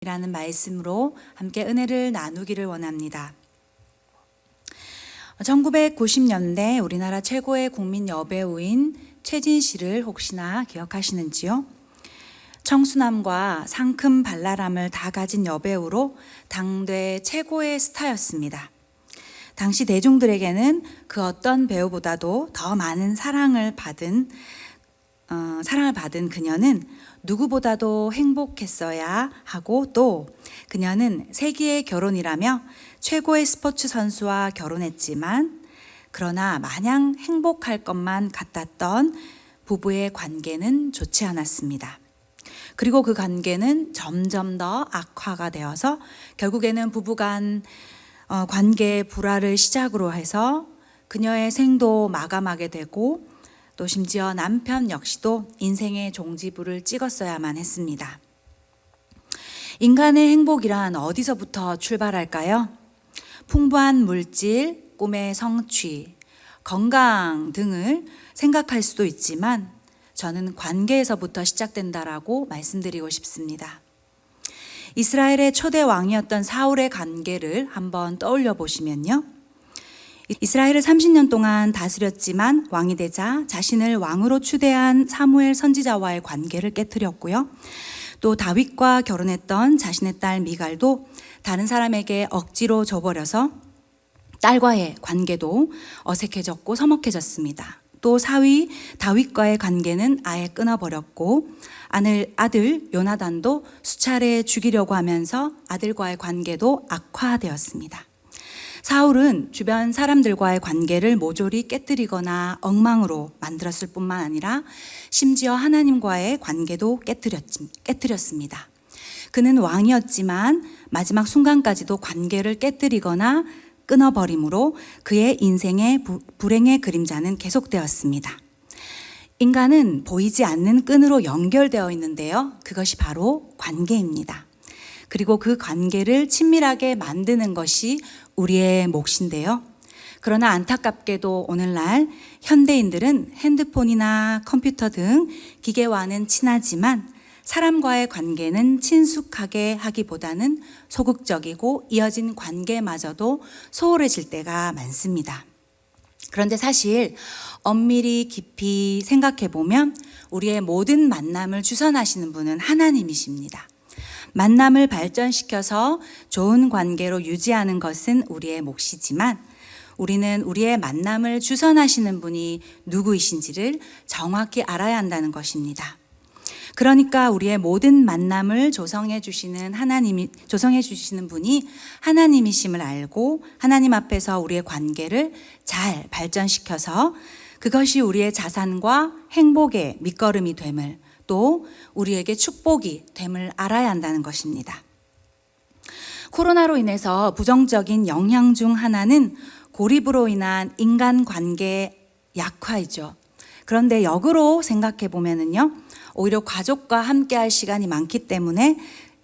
이라는 말씀으로 함께 은혜를 나누기를 원합니다. 1990년대 우리나라 최고의 국민 여배우인 최진 씨를 혹시나 기억하시는지요? 청순함과 상큼 발랄함을 다 가진 여배우로 당대 최고의 스타였습니다. 당시 대중들에게는 그 어떤 배우보다도 더 많은 사랑을 받은 그녀는 누구보다도 행복했어야 하고, 또 그녀는 세기의 결혼이라며 최고의 스포츠 선수와 결혼했지만, 그러나 마냥 행복할 것만 같았던 부부의 관계는 좋지 않았습니다. 그리고 그 관계는 점점 더 악화가 되어서 결국에는 부부간 관계의 불화를 시작으로 해서 그녀의 생도 마감하게 되고, 또 심지어 남편 역시도 인생의 종지부를 찍었어야만 했습니다. 인간의 행복이란 어디서부터 출발할까요? 풍부한 물질, 꿈의 성취, 건강 등을 생각할 수도 있지만 저는 관계에서부터 시작된다라고 말씀드리고 싶습니다. 이스라엘의 초대 왕이었던 사울의 관계를 한번 떠올려 보시면요. 이스라엘을 30년 동안 다스렸지만 왕이 되자 자신을 왕으로 추대한 사무엘 선지자와의 관계를 깨뜨렸고요. 또 다윗과 결혼했던 자신의 딸 미갈도 다른 사람에게 억지로 줘버려서 딸과의 관계도 어색해졌고 서먹해졌습니다. 또 사위 다윗과의 관계는 아예 끊어버렸고, 아들 요나단도 수차례 죽이려고 하면서 아들과의 관계도 악화되었습니다. 사울은 주변 사람들과의 관계를 모조리 깨뜨리거나 엉망으로 만들었을 뿐만 아니라 심지어 하나님과의 관계도 깨뜨렸습니다. 그는 왕이었지만 마지막 순간까지도 관계를 깨뜨리거나 끊어버림으로 그의 인생의 불행의 그림자는 계속되었습니다. 인간은 보이지 않는 끈으로 연결되어 있는데요. 그것이 바로 관계입니다. 그리고 그 관계를 친밀하게 만드는 것이 우리의 몫인데요. 그러나 안타깝게도 오늘날 현대인들은 핸드폰이나 컴퓨터 등 기계와는 친하지만 사람과의 관계는 친숙하게 하기보다는 소극적이고 이어진 관계마저도 소홀해질 때가 많습니다. 그런데 사실 엄밀히 깊이 생각해 보면 우리의 모든 만남을 주선하시는 분은 하나님이십니다. 만남을 발전시켜서 좋은 관계로 유지하는 것은 우리의 몫이지만 우리는 우리의 만남을 주선하시는 분이 누구이신지를 정확히 알아야 한다는 것입니다. 그러니까 우리의 모든 만남을 조성해 주시는 분이 하나님이심을 알고 하나님 앞에서 우리의 관계를 잘 발전시켜서 그것이 우리의 자산과 행복의 밑거름이 됨을, 또 우리에게 축복이 됨을 알아야 한다는 것입니다. 코로나로 인해서 부정적인 영향 중 하나는 고립으로 인한 인간관계 약화이죠. 그런데 역으로 생각해 보면은요, 오히려 가족과 함께할 시간이 많기 때문에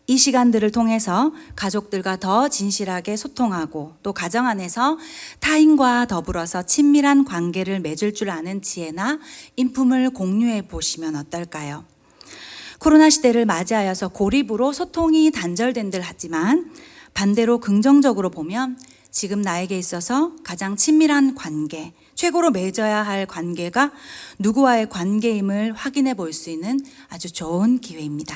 이 시간들을 통해서 가족들과 더 진실하게 소통하고, 또 가정 안에서 타인과 더불어서 친밀한 관계를 맺을 줄 아는 지혜나 인품을 공유해 보시면 어떨까요? 코로나 시대를 맞이하여서 고립으로 소통이 단절된들 하지만 반대로 긍정적으로 보면 지금 나에게 있어서 가장 친밀한 관계, 최고로 맺어야 할 관계가 누구와의 관계임을 확인해 볼 수 있는 아주 좋은 기회입니다.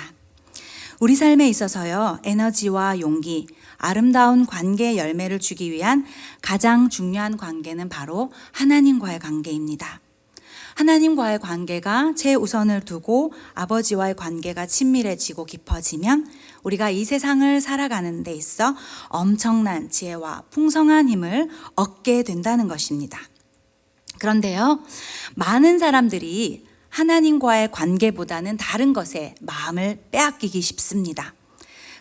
우리 삶에 있어서요, 에너지와 용기, 아름다운 관계의 열매를 주기 위한 가장 중요한 관계는 바로 하나님과의 관계입니다. 하나님과의 관계가 최우선을 두고 아버지와의 관계가 친밀해지고 깊어지면 우리가 이 세상을 살아가는 데 있어 엄청난 지혜와 풍성한 힘을 얻게 된다는 것입니다. 그런데요, 많은 사람들이 하나님과의 관계보다는 다른 것에 마음을 빼앗기기 쉽습니다.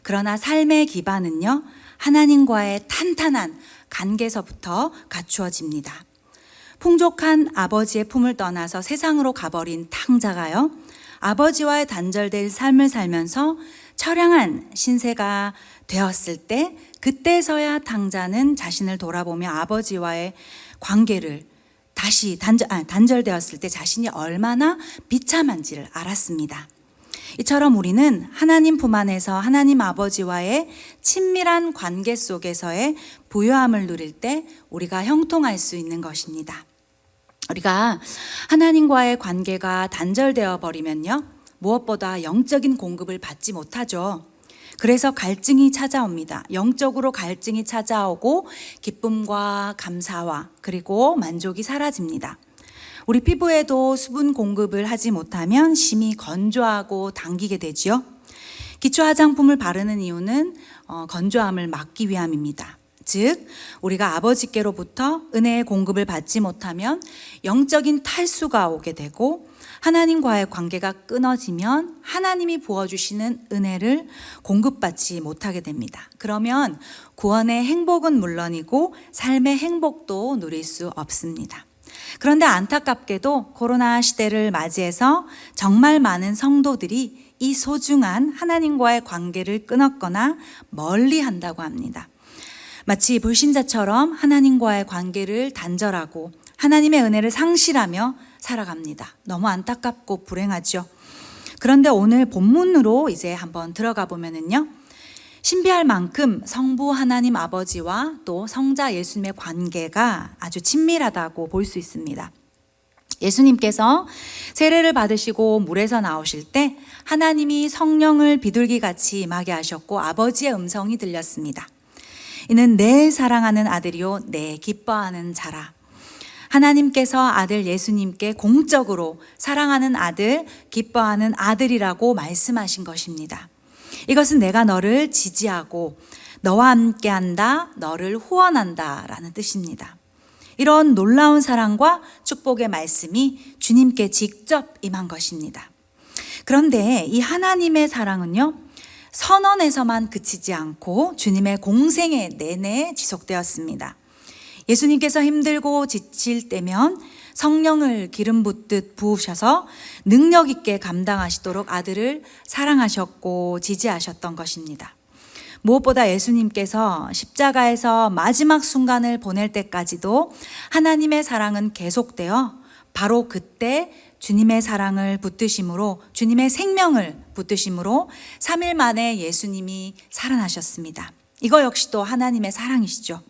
그러나 삶의 기반은요, 하나님과의 탄탄한 관계에서부터 갖추어집니다. 풍족한 아버지의 품을 떠나서 세상으로 가버린 탕자가요, 아버지와의 단절된 삶을 살면서 처량한 신세가 되었을 때, 그때서야 탕자는 자신을 돌아보며 아버지와의 관계를 다시 단절되었을 때 자신이 얼마나 비참한지를 알았습니다. 이처럼 우리는 하나님 품 안에서 하나님 아버지와의 친밀한 관계 속에서의 부요함을 누릴 때 우리가 형통할 수 있는 것입니다. 우리가 하나님과의 관계가 단절되어 버리면요, 무엇보다 영적인 공급을 받지 못하죠. 그래서 갈증이 찾아옵니다. 영적으로 갈증이 찾아오고 기쁨과 감사와 그리고 만족이 사라집니다. 우리 피부에도 수분 공급을 하지 못하면 심히 건조하고 당기게 되지요. 기초 화장품을 바르는 이유는 건조함을 막기 위함입니다. 즉, 우리가 아버지께로부터 은혜의 공급을 받지 못하면 영적인 탈수가 오게 되고, 하나님과의 관계가 끊어지면 하나님이 부어주시는 은혜를 공급받지 못하게 됩니다. 그러면 구원의 행복은 물론이고 삶의 행복도 누릴 수 없습니다. 그런데 안타깝게도 코로나 시대를 맞이해서 정말 많은 성도들이 이 소중한 하나님과의 관계를 끊었거나 멀리 한다고 합니다. 마치 불신자처럼 하나님과의 관계를 단절하고 하나님의 은혜를 상실하며 살아갑니다. 너무 안타깝고 불행하죠. 그런데 오늘 본문으로 이제 한번 들어가 보면은요, 신비할 만큼 성부 하나님 아버지와 또 성자 예수님의 관계가 아주 친밀하다고 볼 수 있습니다. 예수님께서 세례를 받으시고 물에서 나오실 때 하나님이 성령을 비둘기같이 임하게 하셨고 아버지의 음성이 들렸습니다. 이는 내 사랑하는 아들이요 내 기뻐하는 자라. 하나님께서 아들 예수님께 공적으로 사랑하는 아들, 기뻐하는 아들이라고 말씀하신 것입니다. 이것은 내가 너를 지지하고 너와 함께한다, 너를 후원한다 라는 뜻입니다. 이런 놀라운 사랑과 축복의 말씀이 주님께 직접 임한 것입니다. 그런데 이 하나님의 사랑은요, 선언에서만 그치지 않고 주님의 공생애 내내 지속되었습니다. 예수님께서 힘들고 지칠 때면 성령을 기름 붓듯 부으셔서 능력 있게 감당하시도록 아들을 사랑하셨고 지지하셨던 것입니다. 무엇보다 예수님께서 십자가에서 마지막 순간을 보낼 때까지도 하나님의 사랑은 계속되어 바로 그때 주님의 사랑을 붙드심으로, 주님의 생명을 붙드심으로 3일 만에 예수님이 살아나셨습니다. 이거 역시도 하나님의 사랑이시죠.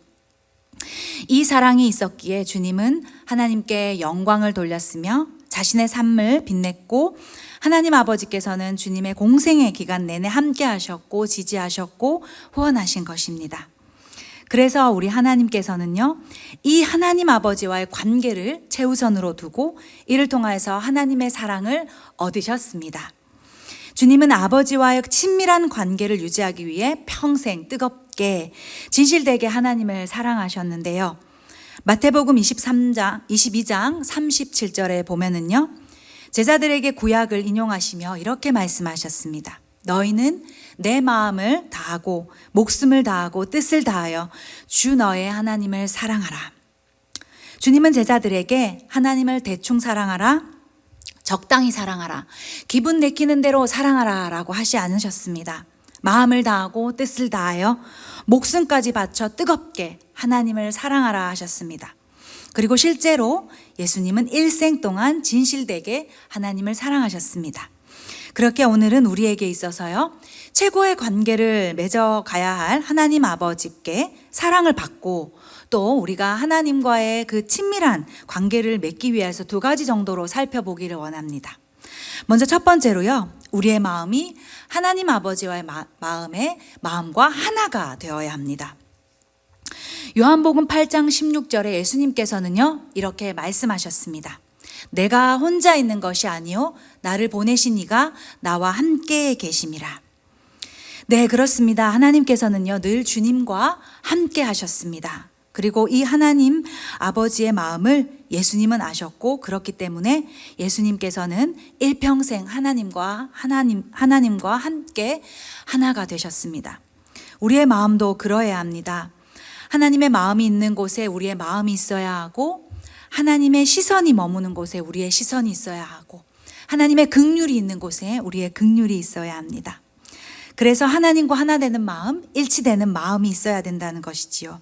이 사랑이 있었기에 주님은 하나님께 영광을 돌렸으며 자신의 삶을 빛냈고, 하나님 아버지께서는 주님의 공생의 기간 내내 함께 하셨고 지지하셨고 후원하신 것입니다. 그래서 우리 하나님께서는요, 이 하나님 아버지와의 관계를 최우선으로 두고 이를 통하여서 하나님의 사랑을 얻으셨습니다. 주님은 아버지와의 친밀한 관계를 유지하기 위해 평생 뜨겁게 진실되게 하나님을 사랑하셨는데요. 마태복음 22장 37절에 보면은요, 제자들에게 구약을 인용하시며 이렇게 말씀하셨습니다. 너희는 내 마음을 다하고 목숨을 다하고 뜻을 다하여 주 너의 하나님을 사랑하라. 주님은 제자들에게 하나님을 대충 사랑하라, 적당히 사랑하라, 기분 내키는 대로 사랑하라 라고 하지 않으셨습니다. 마음을 다하고 뜻을 다하여 목숨까지 바쳐 뜨겁게 하나님을 사랑하라 하셨습니다. 그리고 실제로 예수님은 일생 동안 진실되게 하나님을 사랑하셨습니다. 그렇게 오늘은 우리에게 있어서요, 최고의 관계를 맺어가야 할 하나님 아버지께 사랑을 받고 또 우리가 하나님과의 그 친밀한 관계를 맺기 위해서 두 가지 정도로 살펴보기를 원합니다. 먼저 첫 번째로요, 우리의 마음이 하나님 아버지와의 마음과 하나가 되어야 합니다. 요한복음 8장 16절에 예수님께서는요, 이렇게 말씀하셨습니다. 내가 혼자 있는 것이 아니요 나를 보내신 이가 나와 함께 계심이라. 네, 그렇습니다. 하나님께서는요 늘 주님과 함께 하셨습니다. 그리고 이 하나님 아버지의 마음을 예수님은 아셨고, 그렇기 때문에 예수님께서는 일평생 하나님과 함께 하나가 되셨습니다. 우리의 마음도 그러해야 합니다. 하나님의 마음이 있는 곳에 우리의 마음이 있어야 하고, 하나님의 시선이 머무는 곳에 우리의 시선이 있어야 하고, 하나님의 긍휼이 있는 곳에 우리의 긍휼이 있어야 합니다. 그래서 하나님과 하나 되는 마음, 일치되는 마음이 있어야 된다는 것이지요.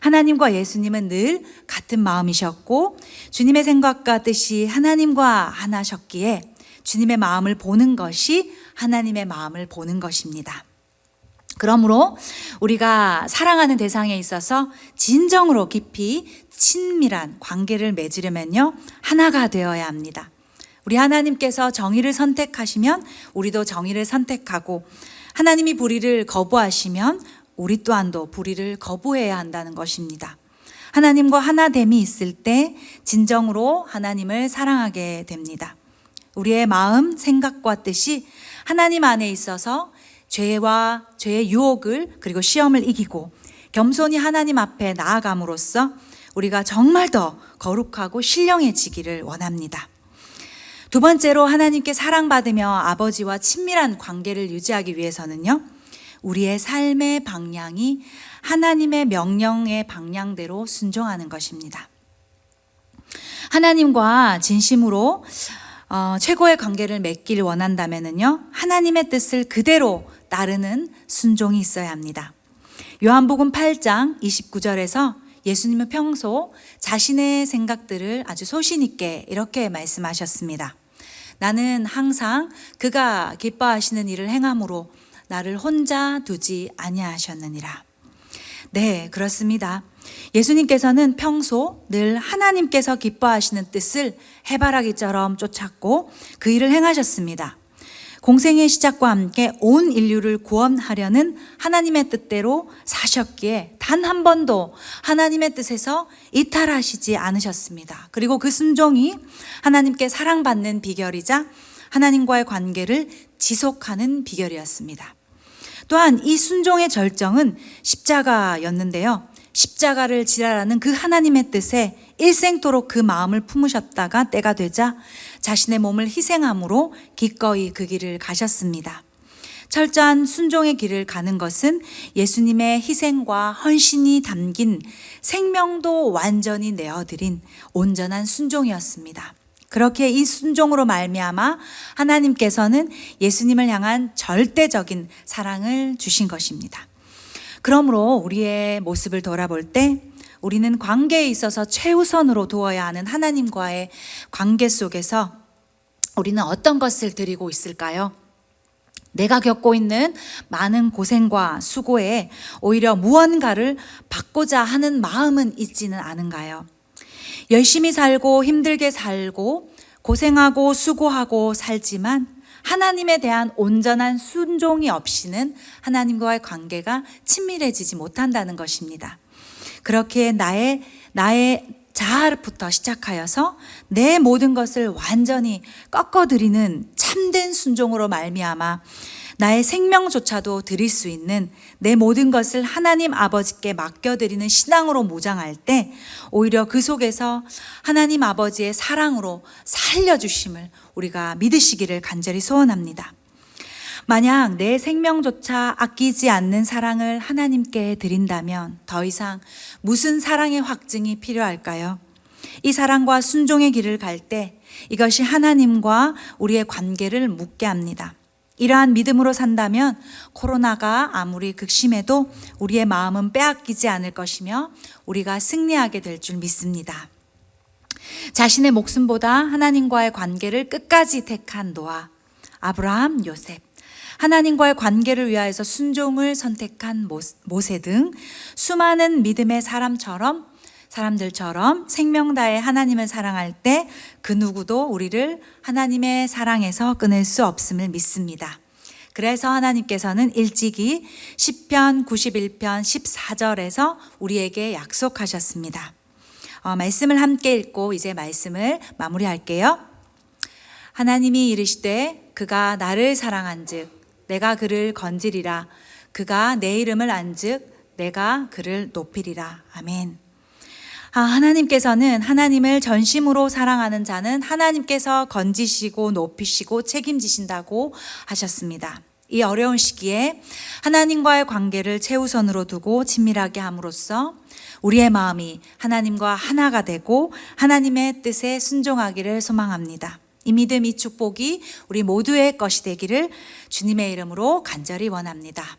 하나님과 예수님은 늘 같은 마음이셨고 주님의 생각과 뜻이 하나님과 하나셨기에 주님의 마음을 보는 것이 하나님의 마음을 보는 것입니다. 그러므로 우리가 사랑하는 대상에 있어서 진정으로 깊이 친밀한 관계를 맺으려면요, 하나가 되어야 합니다. 우리 하나님께서 정의를 선택하시면 우리도 정의를 선택하고, 하나님이 불의를 거부하시면 우리 또한도 불의를 거부해야 한다는 것입니다. 하나님과 하나됨이 있을 때 진정으로 하나님을 사랑하게 됩니다. 우리의 마음, 생각과 뜻이 하나님 안에 있어서 죄와 죄의 유혹을, 그리고 시험을 이기고 겸손히 하나님 앞에 나아감으로써 우리가 정말 더 거룩하고 신령해지기를 원합니다. 두 번째로, 하나님께 사랑받으며 아버지와 친밀한 관계를 유지하기 위해서는요, 우리의 삶의 방향이 하나님의 명령의 방향대로 순종하는 것입니다. 하나님과 진심으로 최고의 관계를 맺기를 원한다면요, 하나님의 뜻을 그대로 따르는 순종이 있어야 합니다. 요한복음 8장 29절에서 예수님은 평소 자신의 생각들을 아주 소신 있게 이렇게 말씀하셨습니다. 나는 항상 그가 기뻐하시는 일을 행함으로 나를 혼자 두지 아니하셨느니라. 네, 그렇습니다. 예수님께서는 평소 늘 하나님께서 기뻐하시는 뜻을 해바라기처럼 쫓았고 그 일을 행하셨습니다. 공생의 시작과 함께 온 인류를 구원하려는 하나님의 뜻대로 사셨기에 단 한 번도 하나님의 뜻에서 이탈하시지 않으셨습니다. 그리고 그 순종이 하나님께 사랑받는 비결이자 하나님과의 관계를 지속하는 비결이었습니다. 또한 이 순종의 절정은 십자가였는데요, 십자가를 지라라는 그 하나님의 뜻에 일생토록 그 마음을 품으셨다가 때가 되자 자신의 몸을 희생함으로 기꺼이 그 길을 가셨습니다. 철저한 순종의 길을 가는 것은 예수님의 희생과 헌신이 담긴 생명도 완전히 내어드린 온전한 순종이었습니다. 그렇게 이 순종으로 말미암아 하나님께서는 예수님을 향한 절대적인 사랑을 주신 것입니다. 그러므로 우리의 모습을 돌아볼 때 우리는 관계에 있어서 최우선으로 두어야 하는 하나님과의 관계 속에서 우리는 어떤 것을 드리고 있을까요? 내가 겪고 있는 많은 고생과 수고에 오히려 무언가를 받고자 하는 마음은 있지는 않은가요? 열심히 살고 힘들게 살고 고생하고 수고하고 살지만 하나님에 대한 온전한 순종이 없이는 하나님과의 관계가 친밀해지지 못한다는 것입니다. 그렇게 나의 자아부터 시작하여서 내 모든 것을 완전히 꺾어드리는 참된 순종으로 말미암아 나의 생명조차도 드릴 수 있는 내 모든 것을 하나님 아버지께 맡겨드리는 신앙으로 무장할 때 오히려 그 속에서 하나님 아버지의 사랑으로 살려주심을 우리가 믿으시기를 간절히 소원합니다. 만약 내 생명조차 아끼지 않는 사랑을 하나님께 드린다면 더 이상 무슨 사랑의 확증이 필요할까요? 이 사랑과 순종의 길을 갈 때 이것이 하나님과 우리의 관계를 묻게 합니다. 이러한 믿음으로 산다면 코로나가 아무리 극심해도 우리의 마음은 빼앗기지 않을 것이며 우리가 승리하게 될 줄 믿습니다. 자신의 목숨보다 하나님과의 관계를 끝까지 택한 노아, 아브라함, 요셉, 하나님과의 관계를 위하여서 순종을 선택한 모세 등 수많은 믿음의 사람들처럼 생명 다해 하나님을 사랑할 때 그 누구도 우리를 하나님의 사랑에서 끊을 수 없음을 믿습니다. 그래서 하나님께서는 일찍이 시편 91편 14절에서 우리에게 약속하셨습니다. 말씀을 함께 읽고 이제 말씀을 마무리할게요. 하나님이 이르시되 그가 나를 사랑한즉 내가 그를 건지리라. 그가 내 이름을 안즉 내가 그를 높이리라. 아멘. 하나님께서는 하나님을 전심으로 사랑하는 자는 하나님께서 건지시고 높이시고 책임지신다고 하셨습니다. 이 어려운 시기에 하나님과의 관계를 최우선으로 두고 친밀하게 함으로써 우리의 마음이 하나님과 하나가 되고 하나님의 뜻에 순종하기를 소망합니다. 이 믿음, 이 축복이 우리 모두의 것이 되기를 주님의 이름으로 간절히 원합니다.